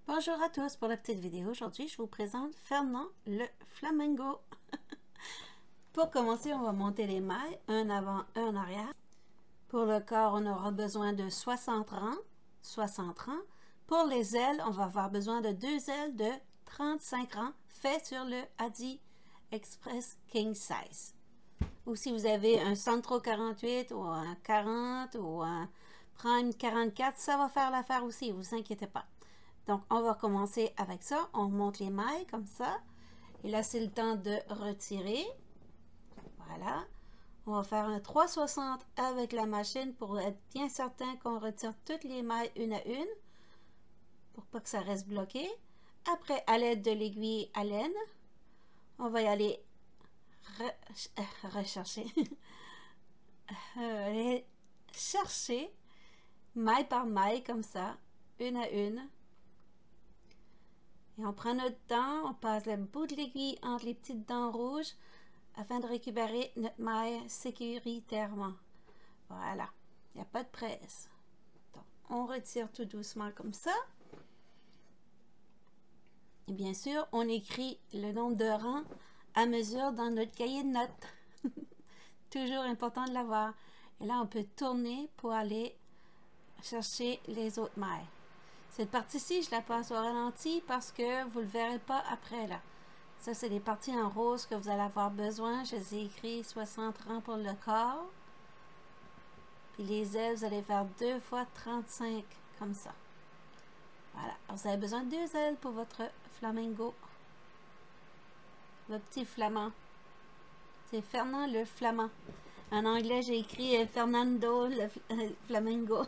Bonjour à tous, pour la petite vidéo, aujourd'hui je vous présente Fernand le Flamingo. Pour commencer, on va monter les mailles, un avant, un arrière. Pour le corps, on aura besoin de 60 rangs, 60 rangs. Pour les ailes, on va avoir besoin de 2 ailes de 35 rangs, fait sur le Adi Express King Size. Ou si vous avez un Centro 48 ou un 40 ou un Prime 44, ça va faire l'affaire aussi, ne vous inquiétez pas. Donc, on va commencer avec ça. On monte les mailles comme ça. Et là, c'est le temps de retirer. Voilà. On va faire un 360 avec la machine pour être bien certain qu'on retire toutes les mailles une à une pour pas que ça reste bloqué. Après, à l'aide de l'aiguille à laine, on va y aller rechercher. Aller chercher maille par maille comme ça, une à une. Et on prend notre temps, on passe le bout de l'aiguille entre les petites dents rouges afin de récupérer notre maille sécuritairement. Voilà, il n'y a pas de presse. Donc, on retire tout doucement comme ça. Et bien sûr, on écrit le nombre de rangs à mesure dans notre cahier de notes. Toujours important de l'avoir. Et là, on peut tourner pour aller chercher les autres mailles. Cette partie-ci, je la passe au ralenti parce que vous ne le verrez pas après là. Ça, c'est les parties en rose que vous allez avoir besoin. Je les ai écrit 60 rangs pour le corps. Puis les ailes, vous allez faire 2 fois 35 comme ça. Voilà. Alors, vous avez besoin de 2 ailes pour votre flamingo. Le petit flamand. C'est Fernand le flamand. En anglais, j'ai écrit Fernando le flamingo.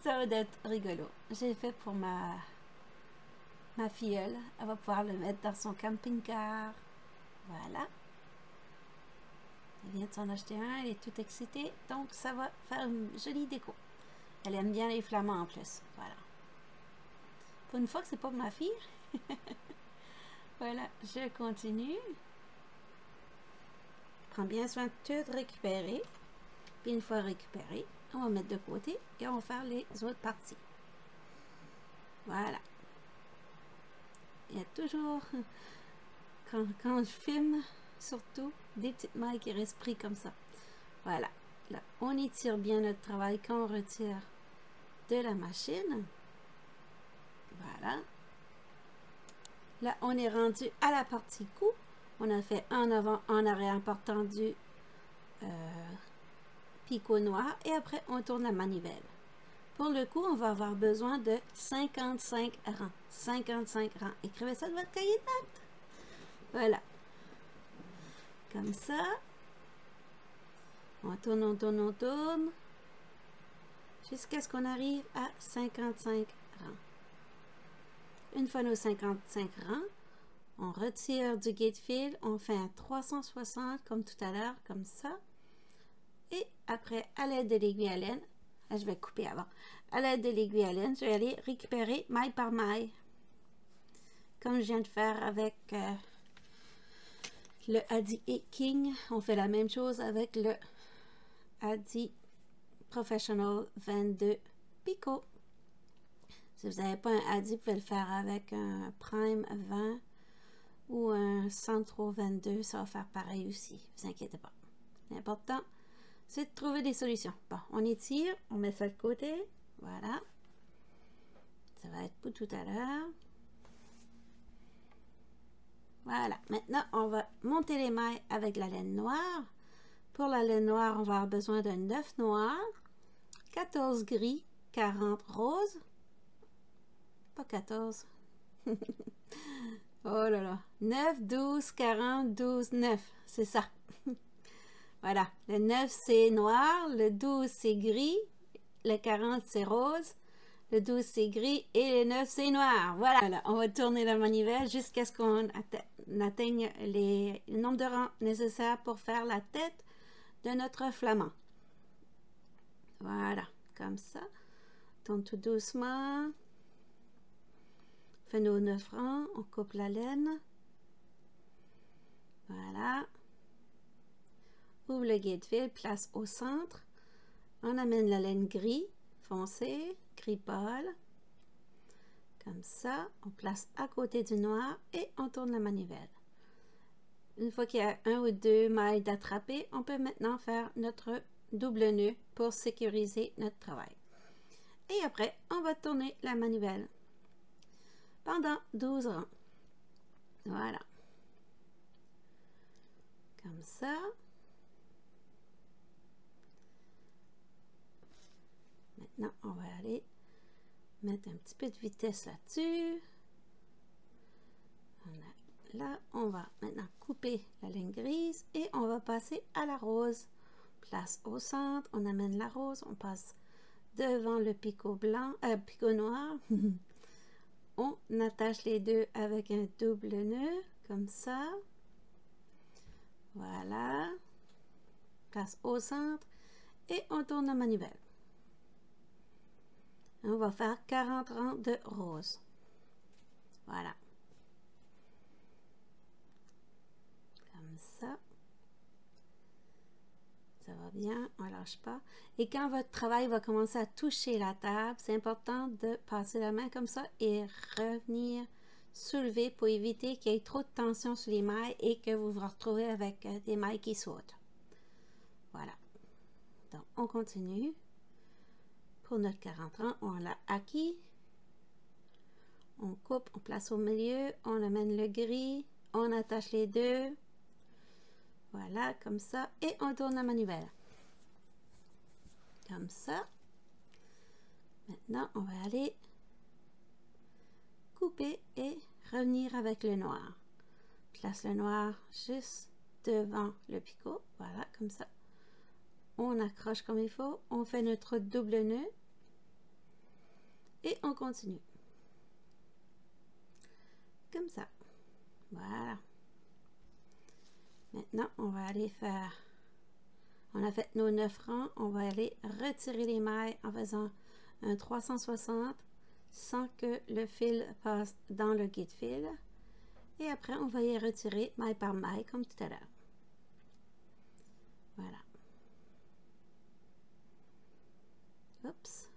Ça va être rigolo. J'ai fait pour ma filleule. Elle va pouvoir le mettre dans son camping-car. Voilà. Elle vient de s'en acheter un. Elle est toute excitée. Donc, ça va faire une jolie déco. Elle aime bien les flamands en plus. Voilà. Pour une fois que c'est pas ma fille. Voilà. Je continue. Je prends bien soin de tout récupérer. Puis une fois récupéré, on va mettre de côté et on va faire les autres parties. Voilà. Il y a toujours, quand je filme, surtout, des petites mailles qui restent prises comme ça. Voilà. Là, on étire bien notre travail quand on retire de la machine. Voilà. Là, on est rendu à la partie cou. On a fait en avant, en arrière, partant du picot noir. Et après, on tourne la manivelle. Pour le coup, on va avoir besoin de 55 rangs. 55 rangs. Écrivez ça de votre cahier de notes. Voilà. Comme ça. On tourne, on tourne, on tourne. Jusqu'à ce qu'on arrive à 55 rangs. Une fois nos 55 rangs, on retire du gate fil. On fait un 360 comme tout à l'heure, comme ça. Et après, à l'aide de l'aiguille à laine, je vais couper avant. À l'aide de l'aiguille à laine, je vais aller récupérer maille par maille. Comme je viens de faire avec le Adi King, on fait la même chose avec le Adi Professional 22 Picot. Si vous n'avez pas un Adi, vous pouvez le faire avec un Prime 20 ou un Centro 22. Ça va faire pareil aussi. Ne vous inquiétez pas. L'important, c'est de trouver des solutions. Bon, on étire, on met ça de côté. Voilà. Ça va être pour tout à l'heure. Voilà. Maintenant, on va monter les mailles avec la laine noire. Pour la laine noire, on va avoir besoin de 9 noirs, 14 gris, 40 roses. Pas 14. Oh là là. 9, 12, 40, 12, 9. C'est ça. Voilà. Le 9, c'est noir. Le 12, c'est gris. Le 40, c'est rose. Le 12, c'est gris. Et le 9, c'est noir. Voilà. On va tourner la manivelle jusqu'à ce qu'on atteigne le nombre de rangs nécessaires pour faire la tête de notre flamand. Voilà. Comme ça. On tourne tout doucement. On fait nos 9 rangs. On coupe la laine. Voilà. Ouvre le guide fil, place au centre. On amène la laine gris foncé, gris pâle. Comme ça, on place à côté du noir et on tourne la manivelle. Une fois qu'il y a un ou deux mailles d'attraper, on peut maintenant faire notre double nœud pour sécuriser notre travail. Et après, on va tourner la manivelle pendant 12 rangs. Voilà. Comme ça. Maintenant, on va aller mettre un petit peu de vitesse là-dessus. Là, on va maintenant couper la ligne grise et on va passer à la rose. Place au centre, on amène la rose, on passe devant le picot blanc, picot noir. On attache les deux avec un double nœud, comme ça. Voilà. Place au centre et on tourne la manivelle. On va faire 40 rangs de rose. Voilà. Comme ça. Ça va bien, on ne lâche pas. Et quand votre travail va commencer à toucher la table, c'est important de passer la main comme ça et revenir soulever pour éviter qu'il y ait trop de tension sur les mailles et que vous vous retrouvez avec des mailles qui sautent. Voilà. Donc, on continue. Pour notre 40 rangs, on l'a acquis. On coupe, on place au milieu, on amène le gris, on attache les deux. Voilà, comme ça. Et on tourne la manivelle. Comme ça. Maintenant, on va aller couper et revenir avec le noir. Place le noir juste devant le picot. Voilà, comme ça. On accroche comme il faut. On fait notre double nœud. Et on continue. Comme ça. Voilà. Maintenant, on va aller faire... On a fait nos 9 rangs. On va aller retirer les mailles en faisant un 360 sans que le fil passe dans le guide-fil. Et après, on va y retirer maille par maille comme tout à l'heure. Voilà. Oups.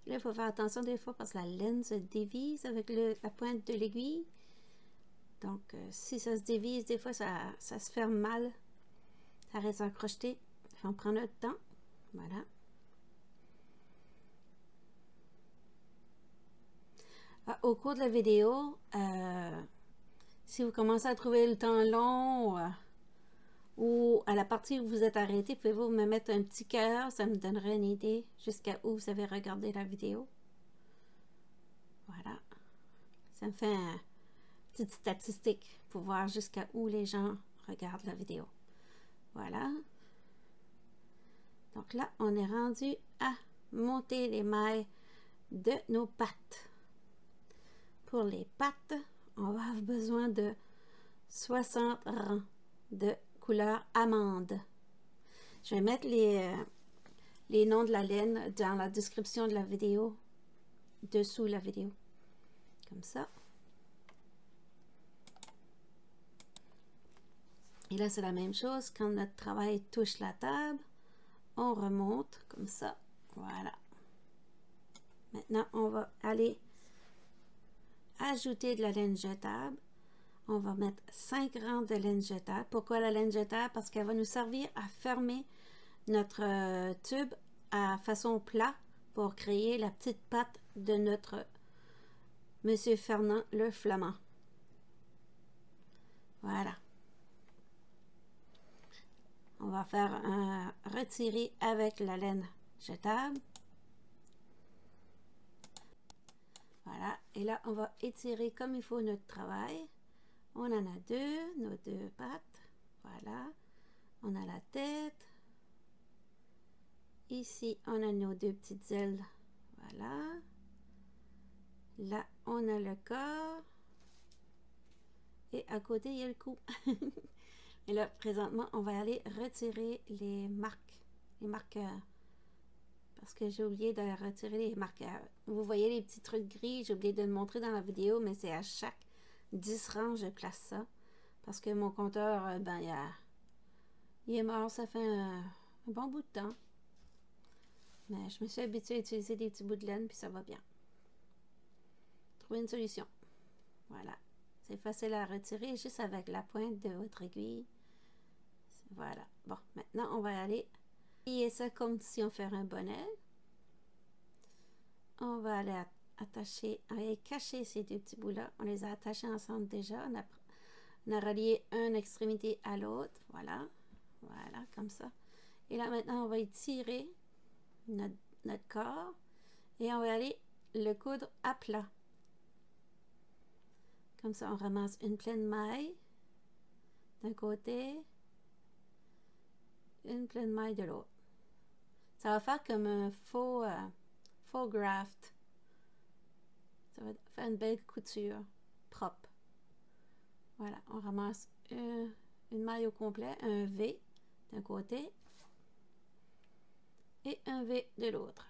Là, il faut faire attention des fois parce que la laine se dévisse avec la pointe de l'aiguille. Donc, si ça se dévisse, des fois, ça se ferme mal. Ça reste accroché. Il faut en prendre notre temps. Voilà. Au cours de la vidéo, si vous commencez à trouver le temps long ou à la partie où vous êtes arrêté, pouvez-vous me mettre un petit cœur? Ça me donnerait une idée jusqu'à où vous avez regardé la vidéo. Voilà. Ça me fait une petite statistique pour voir jusqu'à où les gens regardent la vidéo. Voilà. Donc là, on est rendu à monter les mailles de nos pattes. Pour les pattes, on va avoir besoin de 60 rangs de couleur amande. Je vais mettre les noms de la laine dans la description de la vidéo, dessous la vidéo. Comme ça. Et là, c'est la même chose. Quand notre travail touche la table, on remonte comme ça. Voilà. Maintenant, on va aller ajouter de la laine jetable. On va mettre 5 rangs de laine jetable. Pourquoi la laine jetable? Parce qu'elle va nous servir à fermer notre tube à façon plat pour créer la petite patte de notre Monsieur Fernand le Flamand. Voilà. On va faire un retiré avec la laine jetable. Voilà. Et là, on va étirer comme il faut notre travail. On en a deux, nos deux pattes. Voilà. On a la tête. Ici, on a nos deux petites ailes. Voilà. Là, on a le corps. Et à côté, il y a le cou. Et là, présentement, on va aller retirer les marqueurs. Parce que j'ai oublié de retirer les marqueurs. Vous voyez les petits trucs gris, j'ai oublié de le montrer dans la vidéo, mais c'est à chaque 10 rangs, je place ça. Parce que mon compteur, ben, il est mort, ça fait un bon bout de temps. Mais je me suis habituée à utiliser des petits bouts de laine, puis ça va bien. trouver une solution. Voilà. C'est facile à retirer juste avec la pointe de votre aiguille. Voilà. Bon, maintenant, on va aller plier ça comme si on ferait un bonnet. On va aller attacher, aller cacher ces deux petits bouts-là. On les a attachés ensemble déjà. On a relié une extrémité à l'autre. Voilà. Voilà, comme ça. Et là, maintenant, on va étirer notre corps et on va aller le coudre à plat. Comme ça, on ramasse une pleine maille d'un côté, une pleine maille de l'autre. Ça va faire comme un faux graft. Ça va faire une belle couture propre. Voilà, on ramasse une maille au complet, un V d'un côté et un V de l'autre.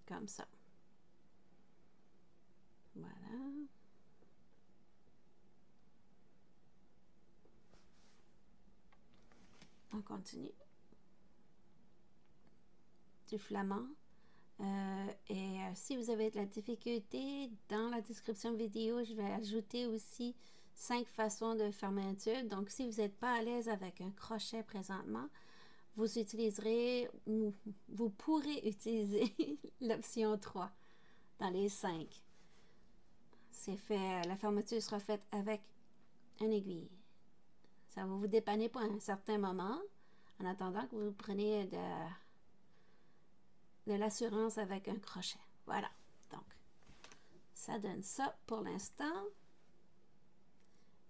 Comme ça. Voilà. On continue. Du flamand. Si vous avez de la difficulté, dans la description vidéo, je vais ajouter aussi 5 façons de fermer un tube. Donc, si vous n'êtes pas à l'aise avec un crochet présentement, vous utiliserez ou vous pourrez utiliser l'option 3 dans les 5. C'est fait, la fermeture sera faite avec une aiguille. Ça va vous dépanner pour un certain moment, en attendant que vous preniez de l'assurance avec un crochet. Voilà. Donc, ça donne ça pour l'instant.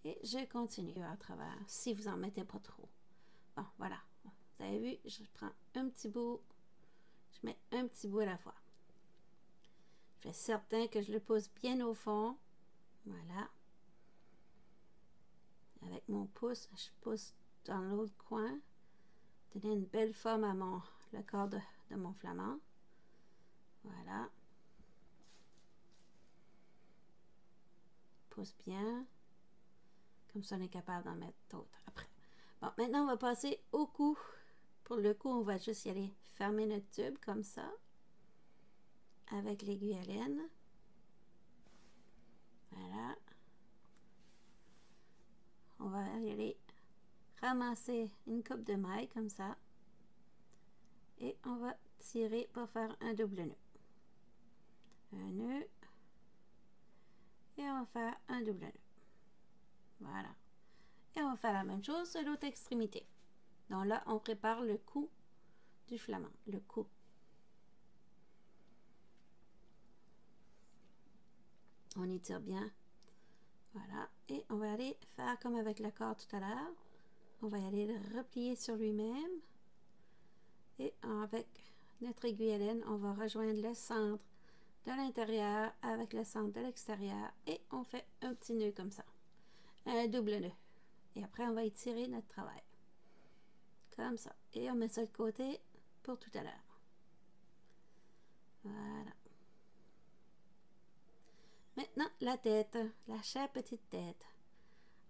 Et je continue à travers, si vous en mettez pas trop. Bon, voilà. Vous avez vu, je prends un petit bout, je mets un petit bout à la fois. Je fais certain que je le pose bien au fond. Voilà. Avec mon pouce, je pousse dans l'autre coin. Donner une belle forme à le corps de mon flamand. Voilà. Pousse bien. Comme ça, on est capable d'en mettre d'autres après. Bon, maintenant, on va passer au cou. Pour le cou, on va juste y aller fermer notre tube comme ça. Avec l'aiguille à laine. Voilà. On va y aller ramasser une coupe de mailles comme ça. Et on va tirer pour faire un double nœud. Un nœud. Et on va faire un double nœud. Voilà. Et on va faire la même chose de l'autre extrémité. Donc là, on prépare le cou du flamand. Le cou. On étire bien. Voilà. Et on va aller faire comme avec le corps tout à l'heure. On va aller le replier sur lui-même. Et avec notre aiguille à laine, on va rejoindre le centre de l'intérieur avec le centre de l'extérieur. Et on fait un petit nœud comme ça. Un double nœud. Et après, on va étirer notre travail. Comme ça. Et on met ça de côté pour tout à l'heure. Voilà. Maintenant, la tête. La chère petite tête.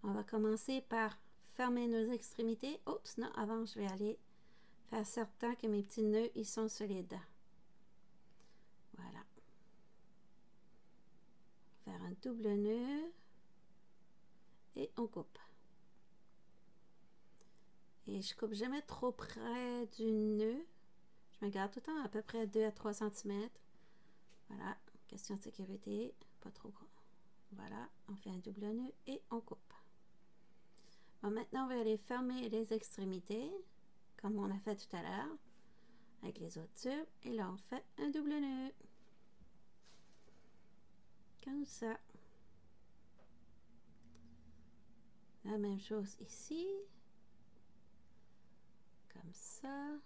On va commencer par fermer nos extrémités. Oups, non, avant, je vais aller faire certain que mes petits nœuds, ils sont solides. Voilà. Faire un double nœud. Et on coupe. Et je coupe jamais trop près du nœud. Je me garde tout le temps à peu près 2 à 3 cm. Voilà. Question de sécurité. Pas trop gros. Voilà. On fait un double nœud et on coupe. Bon, maintenant, on va aller fermer les extrémités, comme on a fait tout à l'heure, avec les autres tubes. Et là, on fait un double nœud. Comme ça. La même chose ici. Comme ça.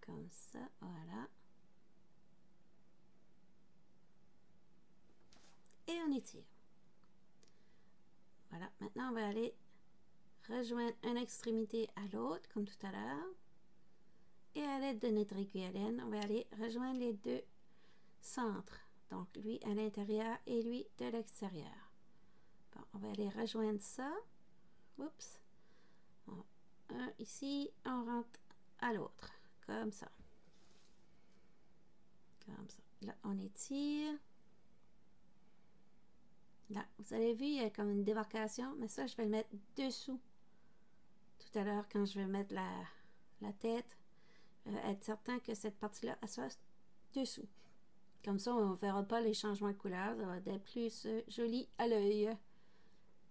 Comme ça, voilà. Et on étire. Voilà, maintenant on va aller rejoindre une extrémité à l'autre, comme tout à l'heure. Et à l'aide de notre aiguille à laine, on va aller rejoindre les deux centres. Donc lui à l'intérieur et lui de l'extérieur. Bon, on va aller rejoindre ça. Oups. Un ici, on rentre à l'autre. comme ça. Comme ça. Là, on étire. Là, vous avez vu, il y a comme une démarcation, mais ça, je vais le mettre dessous. Tout à l'heure, quand je vais mettre la tête, être certain que cette partie-là, elle soit dessous. Comme ça, on ne verra pas les changements de couleur. Ça va être plus joli à l'œil.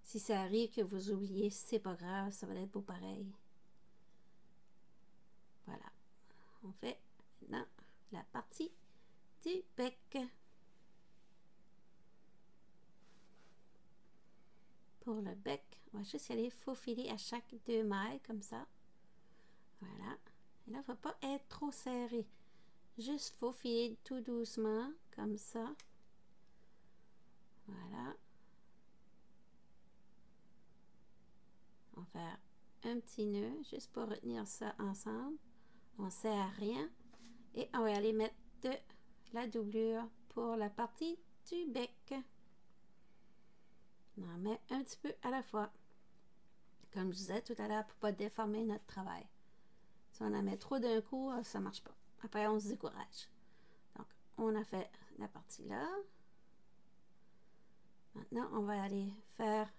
Si ça arrive que vous oubliez, c'est pas grave, ça va être beau pareil. Voilà. On fait maintenant la partie du bec. Pour le bec, on va juste y aller faufiler à chaque 2 mailles, comme ça. Voilà. Et là, il ne faut pas être trop serré. Juste faufiler tout doucement, comme ça. Voilà. On va faire un petit nœud, juste pour retenir ça ensemble. On ne sert à rien. Et on va aller mettre de la doublure pour la partie du bec. On en met un petit peu à la fois. Comme je disais tout à l'heure, pour ne pas déformer notre travail. Si on en met trop d'un coup, ça ne marche pas. Après, on se décourage. Donc, on a fait la partie là. Maintenant, on va aller faire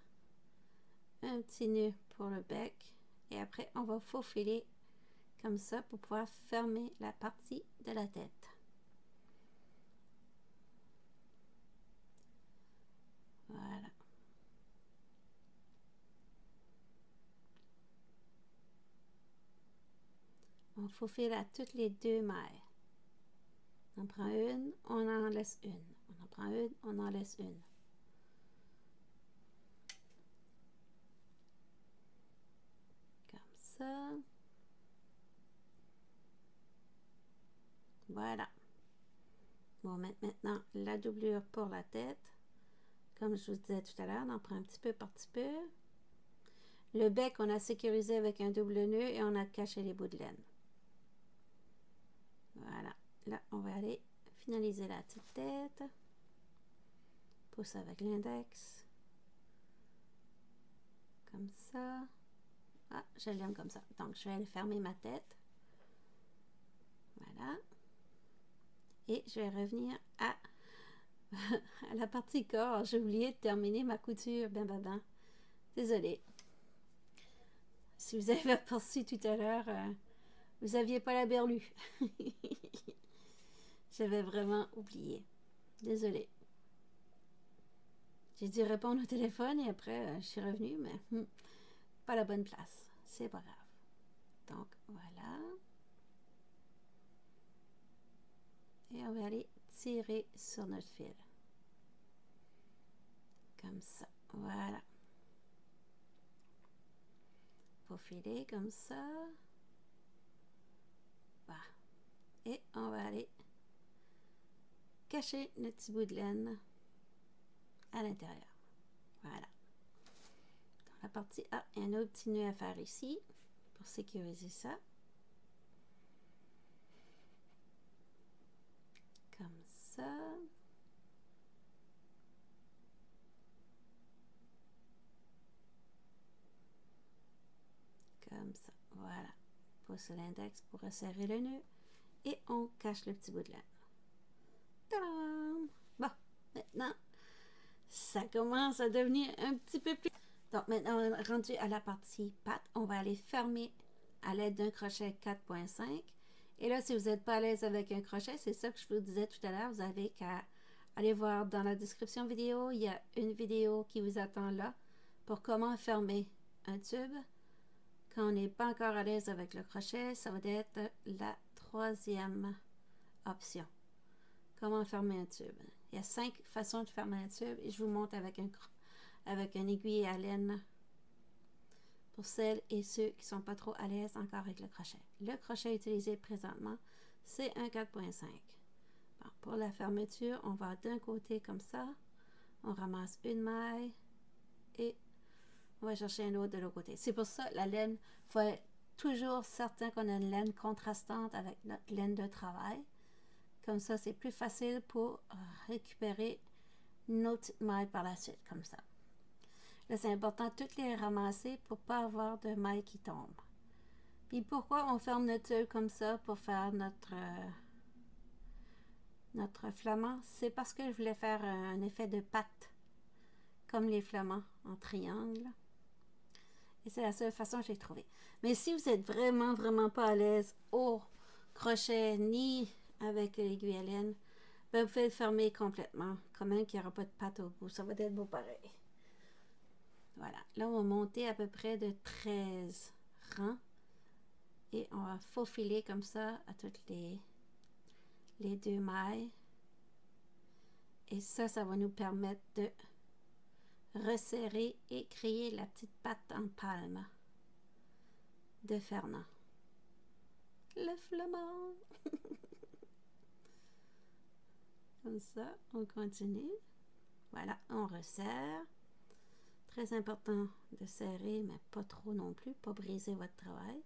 un petit nœud pour le bec. Et après, on va faufiler comme ça pour pouvoir fermer la partie de la tête. Voilà. On faufile à toutes les 2 mailles. On en prend une, on en laisse une. On en prend une, on en laisse une. Comme ça. Voilà. On va mettre maintenant la doublure pour la tête. Comme je vous disais tout à l'heure, on en prend un petit peu par petit peu. Le bec, on a sécurisé avec un double nœud et on a caché les bouts de laine. Voilà. Là, on va aller finaliser la petite tête. Pousse avec l'index. Comme ça. Ah, je l'aime comme ça. Donc, je vais aller fermer ma tête. Voilà. Et je vais revenir à la partie corps. J'ai oublié de terminer ma couture. Ben. Désolée. Si vous avez aperçu tout à l'heure, vous n'aviez pas la berlue. J'avais vraiment oublié. Désolée. J'ai dû répondre au téléphone et après, je suis revenue, mais pas la bonne place. C'est pas grave. Donc, voilà. Et on va aller tirer sur notre fil. Comme ça. Voilà. Faufiler comme ça. Voilà. Et on va aller cacher notre petit bout de laine à l'intérieur. Voilà. Dans la partie A, il y a un autre petit nœud à faire ici pour sécuriser ça. Comme ça. Comme ça. Voilà. Pousse l'index pour resserrer le nœud. Et on cache le petit bout de laine. Tadam! Bon, maintenant, ça commence à devenir un petit peu plus... Donc maintenant, on est rendu à la partie patte. On va aller fermer à l'aide d'un crochet 4.5. Et là, si vous n'êtes pas à l'aise avec un crochet, c'est ça que je vous disais tout à l'heure. Vous avez qu'à aller voir dans la description vidéo. Il y a une vidéo qui vous attend là pour comment fermer un tube. Quand on n'est pas encore à l'aise avec le crochet, ça va être la 3e option. Comment fermer un tube. Il y a 5 façons de fermer un tube et je vous montre avec un aiguille à laine pour celles et ceux qui ne sont pas trop à l'aise encore avec le crochet. Le crochet utilisé présentement, c'est un 4.5. Bon, pour la fermeture, on va d'un côté comme ça, on ramasse une maille et on va chercher un autre de l'autre côté. C'est pour ça la laine, il faut être toujours certain qu'on a une laine contrastante avec notre laine de travail. Comme ça, c'est plus facile pour récupérer nos petites mailles par la suite, comme ça. Là, c'est important de toutes les ramasser pour ne pas avoir de mailles qui tombent. Puis pourquoi on ferme notre tuile comme ça pour faire notre flamand? C'est parce que je voulais faire un effet de patte, comme les flamands, en triangle. Et c'est la seule façon que j'ai trouvé. Mais si vous êtes vraiment, vraiment pas à l'aise au crochet ni avec l'aiguille à laine, ben vous pouvez le fermer complètement, quand même qu'il n'y aura pas de patte au bout. Ça va être beau pareil. Voilà. Là, on va monter à peu près de 13 rangs. Et on va faufiler comme ça à toutes les 2 mailles. Et ça va nous permettre de resserrer et créer la petite patte en palme de Fernand. Le flamand! Comme ça, on continue. Voilà, on resserre. Très important de serrer, mais pas trop non plus, pas briser votre travail.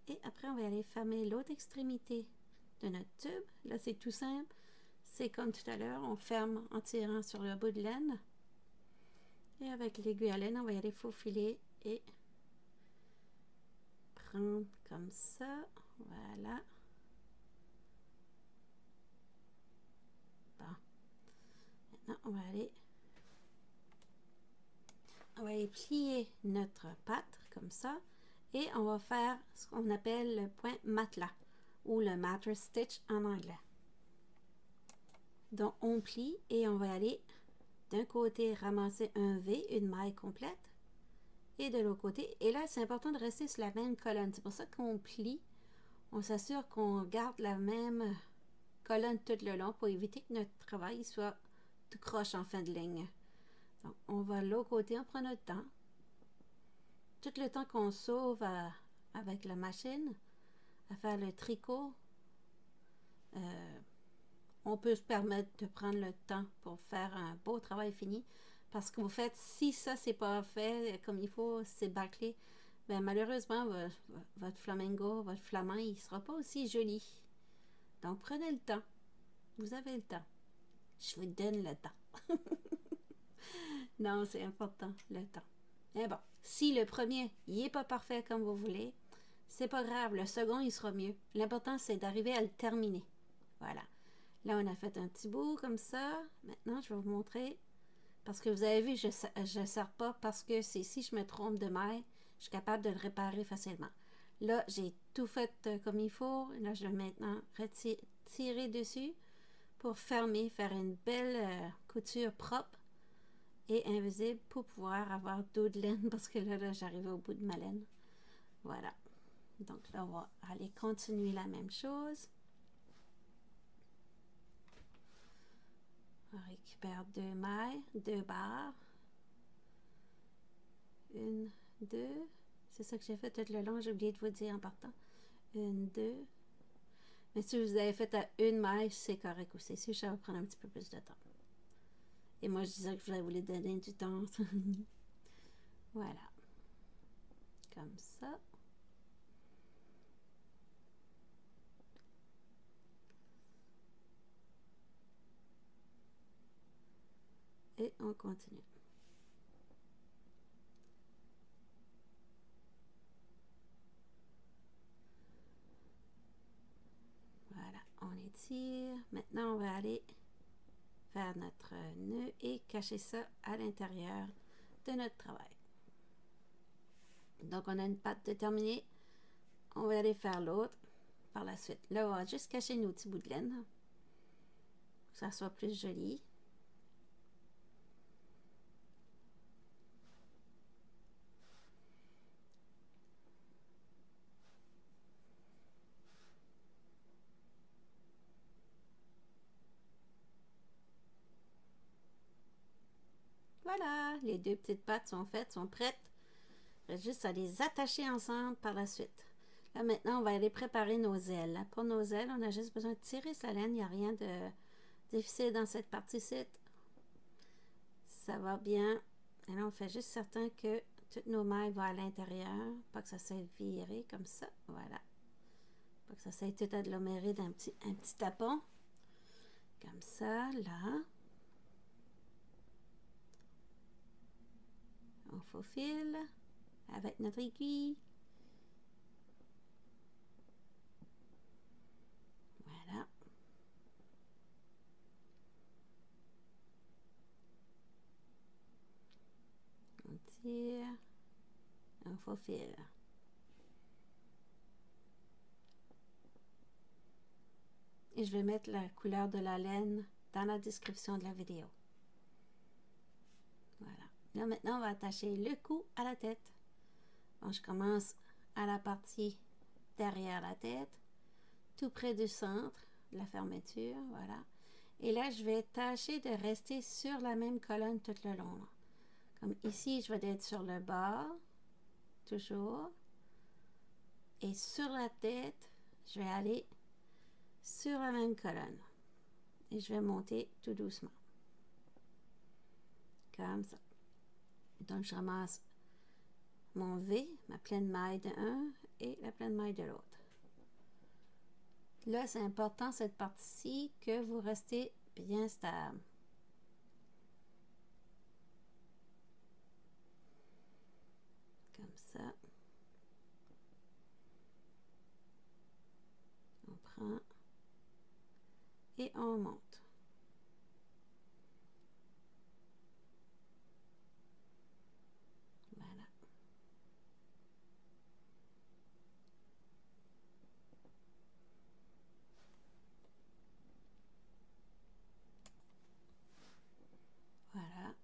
Et après, on va aller fermer l'autre extrémité de notre tube. Là, c'est tout simple. C'est comme tout à l'heure, on ferme en tirant sur le bout de laine. Et avec l'aiguille à laine, on va y aller faufiler et prendre comme ça. Voilà. Bon. Maintenant, on va aller plier notre patte comme ça. Et on va faire ce qu'on appelle le point matelas ou le mattress stitch en anglais. Donc, on plie et on va aller d'un côté ramasser un V, une maille complète, et de l'autre côté. Et là, c'est important de rester sur la même colonne. C'est pour ça qu'on plie. On s'assure qu'on garde la même colonne tout le long pour éviter que notre travail soit tout croche en fin de ligne. Donc, on va de l'autre côté, on prend notre temps. Tout le temps qu'on sauve avec la machine à faire le tricot, on peut se permettre de prendre le temps pour faire un beau travail fini. Parce que vous faites, si ça c'est pas fait comme il faut, c'est bâclé, ben malheureusement votre flamingo, votre flamand, il sera pas aussi joli. Donc prenez le temps. Vous avez le temps. Je vous donne le temps. Non, c'est important, le temps. Mais bon, si le premier, il n'est pas parfait comme vous voulez, c'est pas grave, le second, il sera mieux. L'important, c'est d'arriver à le terminer. Voilà. Là, on a fait un petit bout comme ça. Maintenant, je vais vous montrer. Parce que vous avez vu, je ne sers pas parce que si je me trompe de maille, je suis capable de le réparer facilement. Là, j'ai tout fait comme il faut. Là, je vais maintenant tirer dessus pour fermer, faire une belle couture propre et invisible pour pouvoir avoir d'autres laine parce que là j'arrive au bout de ma laine. Voilà. Donc là, on va aller continuer la même chose. On récupère 2 mailles, 2 barres. 1, 2. C'est ça que j'ai fait tout le long. J'ai oublié de vous dire en partant. 1, 2. Mais si vous avez fait à 1 maille, c'est correct aussi. Si ça va prendre un petit peu plus de temps. Et moi, je disais que je voulais vous donner du temps. Voilà. Comme ça. Et on continue. Voilà, on étire. Maintenant, on va aller faire notre nœud et cacher ça à l'intérieur de notre travail. Donc, on a une patte déterminée. On va aller faire l'autre par la suite. Là, on va juste cacher nos petits bouts de laine. Pour que ça soit plus joli. Voilà, les 2 petites pattes sont faites, sont prêtes. Il reste juste à les attacher ensemble par la suite. Là, maintenant, on va aller préparer nos ailes. Pour nos ailes, on a juste besoin de tirer sa laine. Il n'y a rien de difficile dans cette partie-ci. Ça va bien. Et là, on fait juste certain que toutes nos mailles vont à l'intérieur. Pas que ça soit viré comme ça. Voilà. Pas que ça soit tout aggloméré d'un un petit tapon. Comme ça, là. On faufile avec notre aiguille. tire, on faufile. Et je vais mettre la couleur de la laine dans la description de la vidéo. Voilà. Là, maintenant, on va attacher le cou à la tête. Bon, je commence à la partie derrière la tête, tout près du centre, de la fermeture, voilà. Et là, je vais tâcher de rester sur la même colonne tout le long. Comme ici, je vais être sur le bas, toujours. Et sur la tête, je vais aller sur la même colonne. Et je vais monter tout doucement. Comme ça. Donc, je ramasse mon V, ma pleine maille de un et la pleine maille de l'autre. Là, c'est important, cette partie-ci, que vous restez bien stable. Comme ça. On prend et on monte. Voilà. Voilà.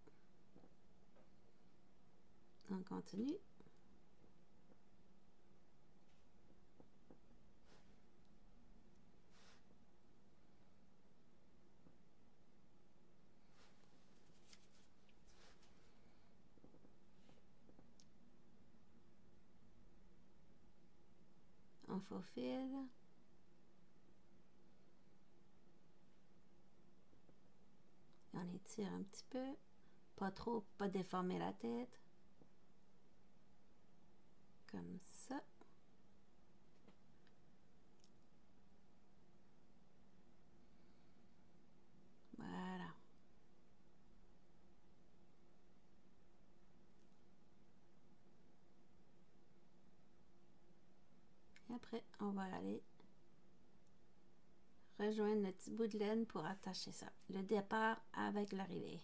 On continue. On faufile. On étire un petit peu. Pas trop, pas déformer la tête. Comme ça. Voilà. Et après, on va aller rejoindre le petit bout de laine pour attacher ça. Le départ avec l'arrivée.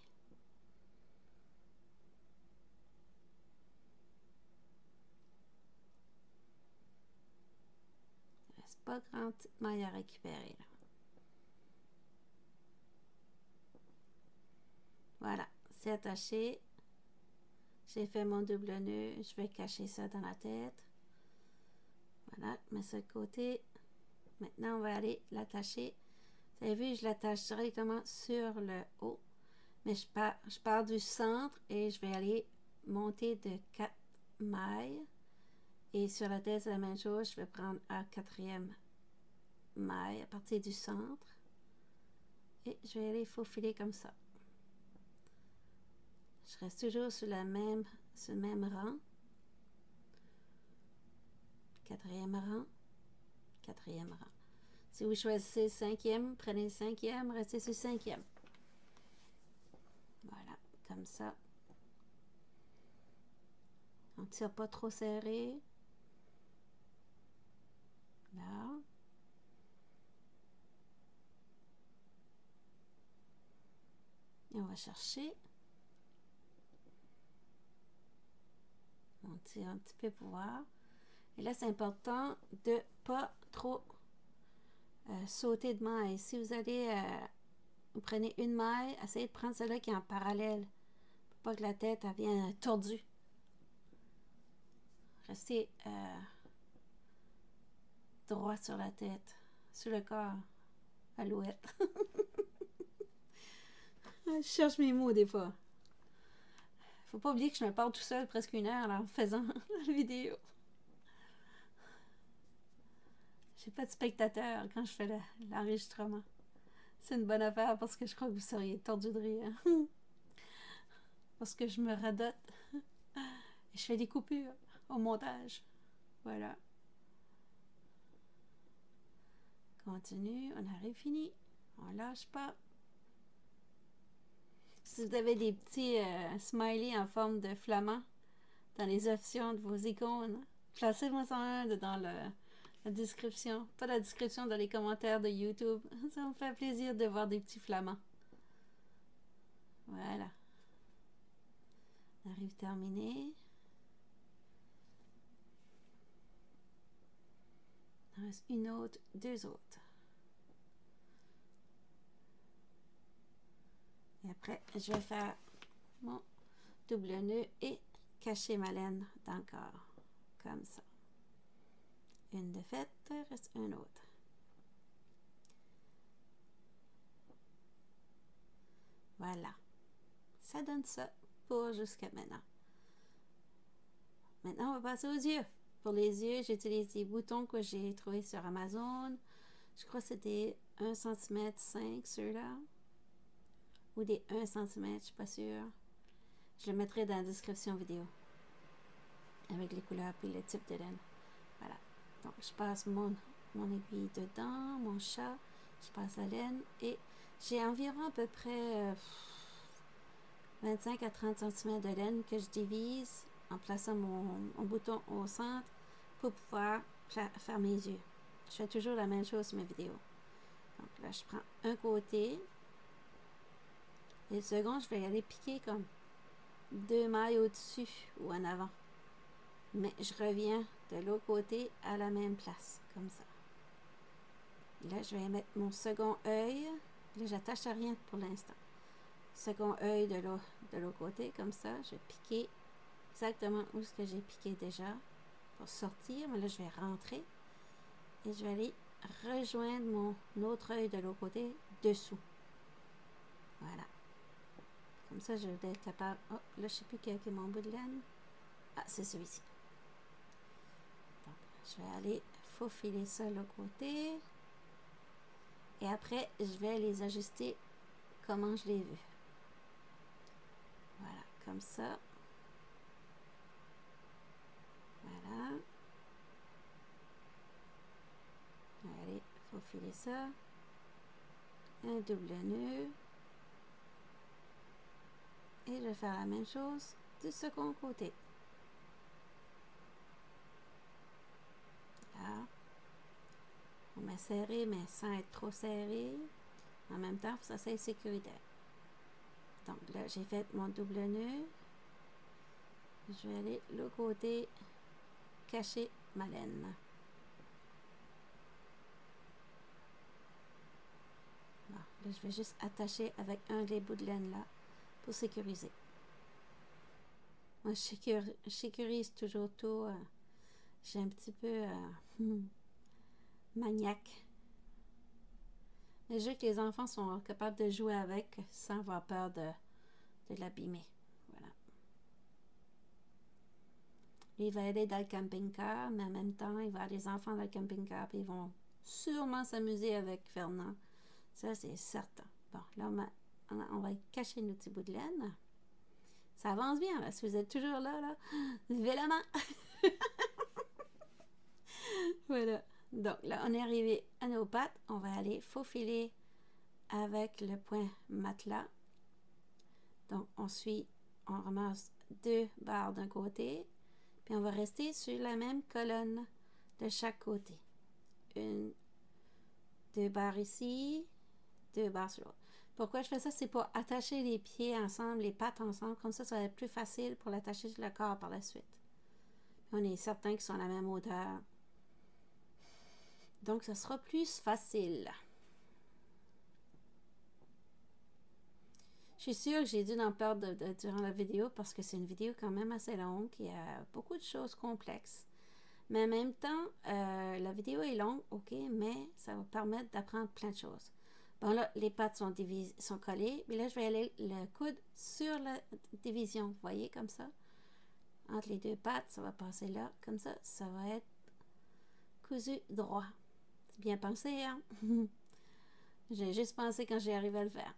Il ne reste pas grand maille à récupérer là. Voilà, c'est attaché. J'ai fait mon double nœud. Je vais cacher ça dans la tête. Voilà, je mets ça de côté. Maintenant, on va aller l'attacher. Vous avez vu, je l'attache directement sur le haut. Mais je pars du centre et je vais aller monter de 4 mailles. Et sur la tête, c'est la même chose. Je vais prendre la 4e maille à partir du centre. Et je vais aller faufiler comme ça. Je reste toujours sur le même rang. 4e rang. 4e rang. Si vous choisissez 5e, prenez le 5e, restez sur 5e. Voilà, comme ça. On ne tire pas trop serré. Là. Et on va chercher. On tire un petit peu pour voir. Et là, c'est important de ne pas trop sauter de maille. Si vous allez, vous prenez une maille, essayez de prendre celle-là qui est en parallèle. Pour pas que la tête elle vienne tordue. Restez droit sur la tête, sur le corps, alouette. Je cherche mes mots des fois. Faut pas oublier que je me parle tout seul presque 1 heure là, en faisant la vidéo. J'ai pas de spectateurs quand je fais l'enregistrement. C'est une bonne affaire parce que je crois que vous seriez tordu de rire. Parce que je me radote. Et je fais des coupures au montage. Voilà. Continue, on arrive fini. On lâche pas. Si vous avez des petits smileys en forme de flamand dans les options de vos icônes, placez-moi ça dans la description. Pas la description, dans les commentaires de YouTube. Ça me fait plaisir de voir des petits flamands. Voilà. On arrive terminé. Il en reste une autre, deux autres. Et après, je vais faire mon double nœud et cacher ma laine dans le corps. Comme ça. Une de faite, il reste une autre. Voilà. Ça donne ça pour jusqu'à maintenant. Maintenant, on va passer aux yeux. Pour les yeux, j'utilise des boutons que j'ai trouvés sur Amazon. Je crois que c'était 1 cm 5 ceux-là. Ou des 1 cm, je ne suis pas sûre. Je le mettrai dans la description vidéo. Avec les couleurs et le type de laine. Voilà. Donc, je passe mon aiguille dedans, mon chat. Je passe la laine et j'ai environ à peu près 25 à 30 cm de laine que je divise en plaçant mon bouton au centre pour pouvoir faire mes yeux. Je fais toujours la même chose sur mes vidéos. Donc là, je prends un côté. Et le second, je vais aller piquer comme 2 mailles au-dessus ou en avant. Mais je reviens de l'autre côté à la même place, comme ça. Là, je vais mettre mon second œil. Là, j'attache à rien pour l'instant. Second œil de l'autre côté, comme ça. Je vais piquer exactement où ce que j'ai piqué déjà pour sortir. Mais là, je vais rentrer et je vais aller rejoindre mon autre œil de l'autre côté dessous. Voilà. Comme ça, je vais être capable... Oh, là, je ne sais plus quel est mon bout de laine. Ah, c'est celui-ci. Donc, je vais aller faufiler ça de l'autre côté. Et après, je vais les ajuster comment je l'ai vu. Voilà, comme ça. Voilà. Je vais aller faufiler ça. Un double nœud. Et je vais faire la même chose du second côté. Là. On met serré, mais sans être trop serré. En même temps, ça c'est sécuritaire. Donc là, j'ai fait mon double nœud. Je vais aller de l'autre côté cacher ma laine. Bon, là, je vais juste attacher avec un des bouts de laine là pour sécuriser. Moi, je sécurise toujours tout. J'ai un petit peu maniaque. Mais je veux que les enfants sont capables de jouer avec sans avoir peur de l'abîmer. Voilà. Il va aller dans le camping-car, mais en même temps, il va avoir les enfants dans le camping-car, puis ils vont sûrement s'amuser avec Fernand. Ça, c'est certain. Bon, là, on va cacher nos petits bouts de laine. Ça avance bien, là. Si vous êtes toujours là, levez la main. Voilà. Donc, là, on est arrivé à nos pattes. On va aller faufiler avec le point matelas. Donc, on ramasse 2 barres d'un côté, puis on va rester sur la même colonne de chaque côté. 2 barres ici, 2 barres sur l'autre. Pourquoi je fais ça? C'est pour attacher les pieds ensemble, les pattes ensemble. Comme ça va être plus facile pour l'attacher sur le corps par la suite. Puis on est certain qu'ils sont à la même hauteur. Donc, ça sera plus facile. Je suis sûre que j'ai dû en perdre durant la vidéo parce que c'est une vidéo quand même assez longue. Il y a beaucoup de choses complexes. Mais en même temps, la vidéo est longue, ok, mais ça va permettre d'apprendre plein de choses. Bon là, les pattes sont collées. Mais là, je vais aller le coude sur la division. Vous voyez, comme ça. Entre les 2 pattes, ça va passer là. Comme ça, ça va être cousu droit. C'est bien pensé, hein? J'ai juste pensé quand j'ai arrivé à le faire.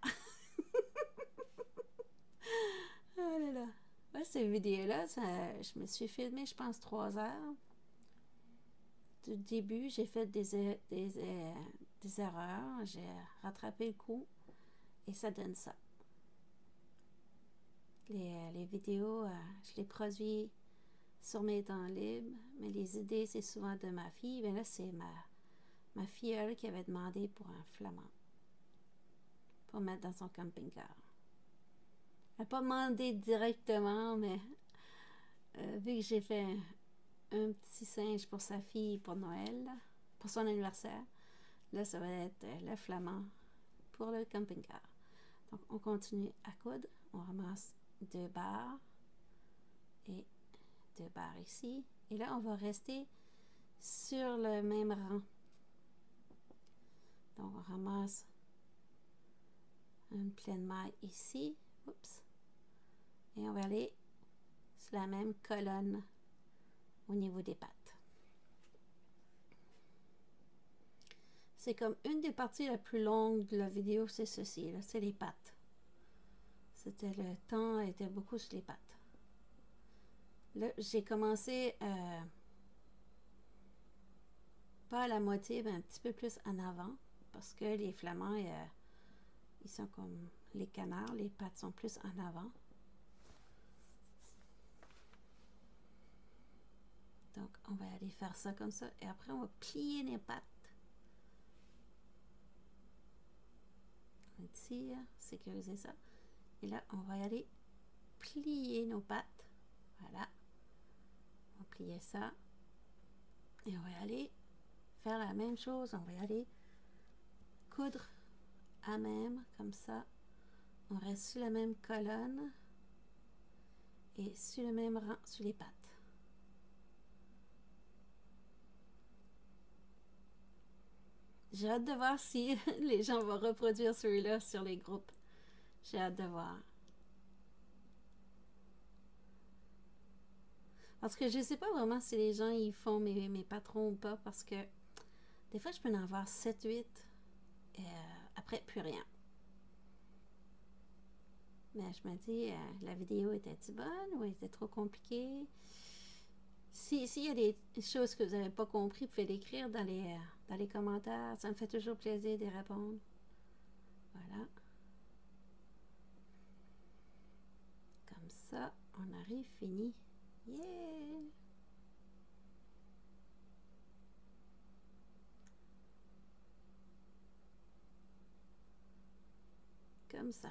Oh là là. Ouais, cette vidéo-là, je me suis filmée, je pense, 3 heures. Du début, j'ai fait des erreurs. J'ai rattrapé le coup. Et ça donne ça. Les vidéos, je les produis sur mes temps libres. Mais les idées, c'est souvent de ma fille. Mais là, c'est ma filleule qui avait demandé pour un flamand. Pour mettre dans son camping-car. Elle n'a pas demandé directement, mais vu que j'ai fait un petit singe pour sa fille pour Noël, pour son anniversaire, là, ça va être le flamand pour le camping-car. Donc, on continue à coudre. On ramasse 2 barres et 2 barres ici. Et là, on va rester sur le même rang. Donc, on ramasse une pleine maille ici. Oups. Et on va aller sur la même colonne au niveau des pattes. C'est comme une des parties la plus longues de la vidéo, c'est ceci, là, c'est les pattes. C'était le temps, était beaucoup sur les pattes. Là, j'ai commencé pas à la moitié, mais un petit peu plus en avant, parce que les flamands, ils sont comme les canards, les pattes sont plus en avant. Donc, on va aller faire ça comme ça, et après, on va plier les pattes. On tire, sécuriser ça. Et là, on va aller plier nos pattes. Voilà. On va plier ça. Et on va aller faire la même chose. On va y aller coudre à même, comme ça. On reste sur la même colonne et sur le même rang sur les pattes. J'ai hâte de voir si les gens vont reproduire celui-là sur les groupes. J'ai hâte de voir. Parce que je ne sais pas vraiment si les gens ils font mes patrons ou pas, parce que des fois je peux en avoir 7, 8 et après plus rien. Mais je me dis, la vidéo était-elle bonne ou était trop compliquée? S'il y a des choses que vous n'avez pas compris, vous pouvez l'écrire dans les commentaires. Ça me fait toujours plaisir de répondre. Voilà. Comme ça, on arrive fini. Yeah! Comme ça.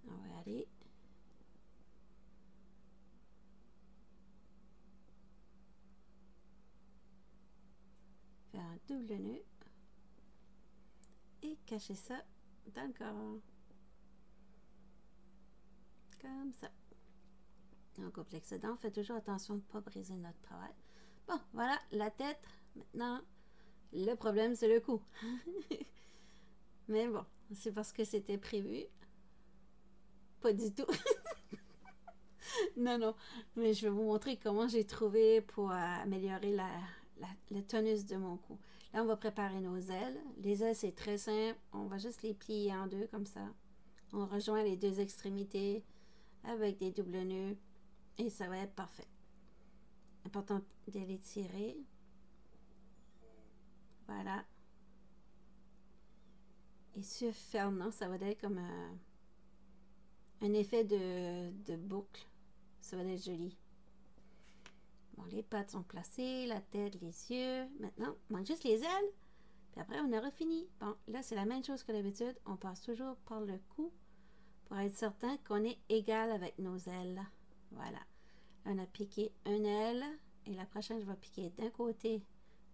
On va aller faire un double nœud et cacher ça dans le corps. Comme ça. On coupe l'excédent. Faites toujours attention de ne pas briser notre travail. Bon, voilà la tête. Maintenant, le problème, c'est le cou. Mais bon, c'est parce que c'était prévu. Pas du tout. Non, non. Mais je vais vous montrer comment j'ai trouvé pour améliorer le tonus de mon cou. Là, on va préparer nos ailes. Les ailes, c'est très simple. On va juste les plier en deux comme ça. On rejoint les deux extrémités avec des doubles nœuds et ça va être parfait. Important de les tirer. Voilà. Et sur Fernand, ça va être comme un effet de boucle. Ça va être joli. Bon, les pattes sont placées, la tête, les yeux. Maintenant, il manque juste les ailes. Puis après, on aura fini. Bon, là, c'est la même chose que d'habitude. On passe toujours par le cou pour être certain qu'on est égal avec nos ailes. Voilà. On a piqué une aile. Et la prochaine, je vais piquer d'un côté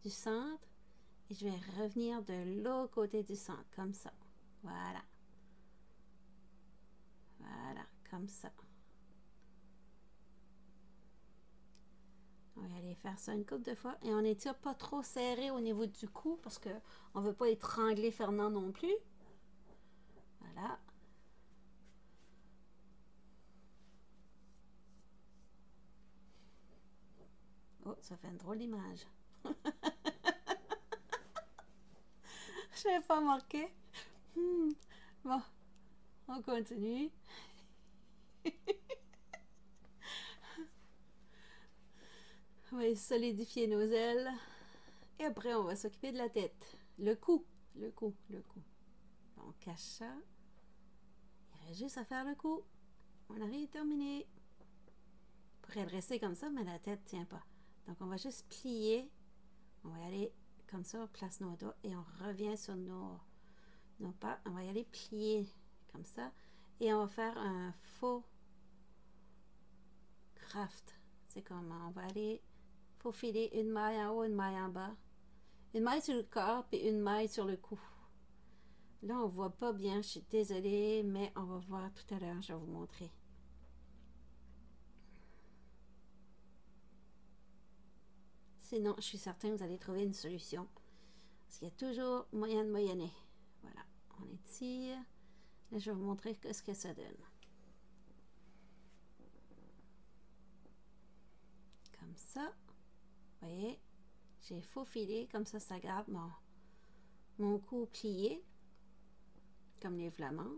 du centre. Et je vais revenir de l'autre côté du centre, comme ça. Voilà. Voilà, comme ça. On va aller faire ça une couple de fois. Et on n'étire pas trop serré au niveau du cou parce qu'on ne veut pas étrangler Fernand non plus. Voilà. Oh, ça fait une drôle d'image. Je n'avais pas marqué. Bon, on continue. On va solidifier nos ailes. Et après, on va s'occuper de la tête. Le cou. Le cou. On cache ça. Il reste juste à faire le cou. On arrive terminé. Il pourrait rester comme ça, mais la tête ne tient pas. Donc, on va juste plier. On va aller comme ça, on place nos doigts et on revient sur nos pas. On va y aller plier comme ça. Et on va faire un faux craft. C'est comment on va aller faufiler une maille en haut, une maille en bas. Une maille sur le corps et une maille sur le cou. Là, on ne voit pas bien, je suis désolée, mais on va voir tout à l'heure, je vais vous montrer. Sinon, je suis certaine que vous allez trouver une solution. Parce qu'il y a toujours moyen de moyenner. Voilà, on étire. Là, je vais vous montrer ce que ça donne. Comme ça. Vous voyez, j'ai faufilé, comme ça garde mon cou plié, comme les flamands.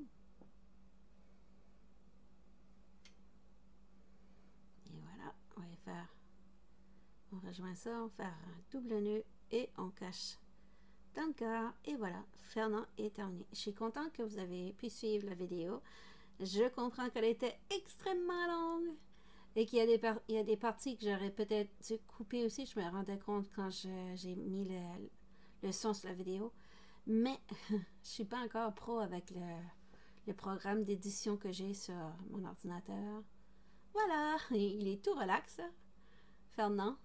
Et voilà, on va faire, on rejoint ça, on va faire un double nœud et on cache dans le cœur. Et voilà, Fernand est terminé. Je suis contente que vous avez pu suivre la vidéo. Je comprends qu'elle était extrêmement longue et qu'il y a des parties que j'aurais peut-être dû couper aussi. Je me rendais compte quand j'ai mis le son sur la vidéo. Mais je ne suis pas encore pro avec le programme d'édition que j'ai sur mon ordinateur. Voilà, il est tout relax, Fernand.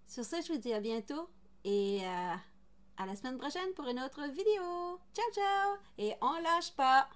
Sur ce, je vous dis à bientôt et à la semaine prochaine pour une autre vidéo. Ciao, ciao! Et on lâche pas!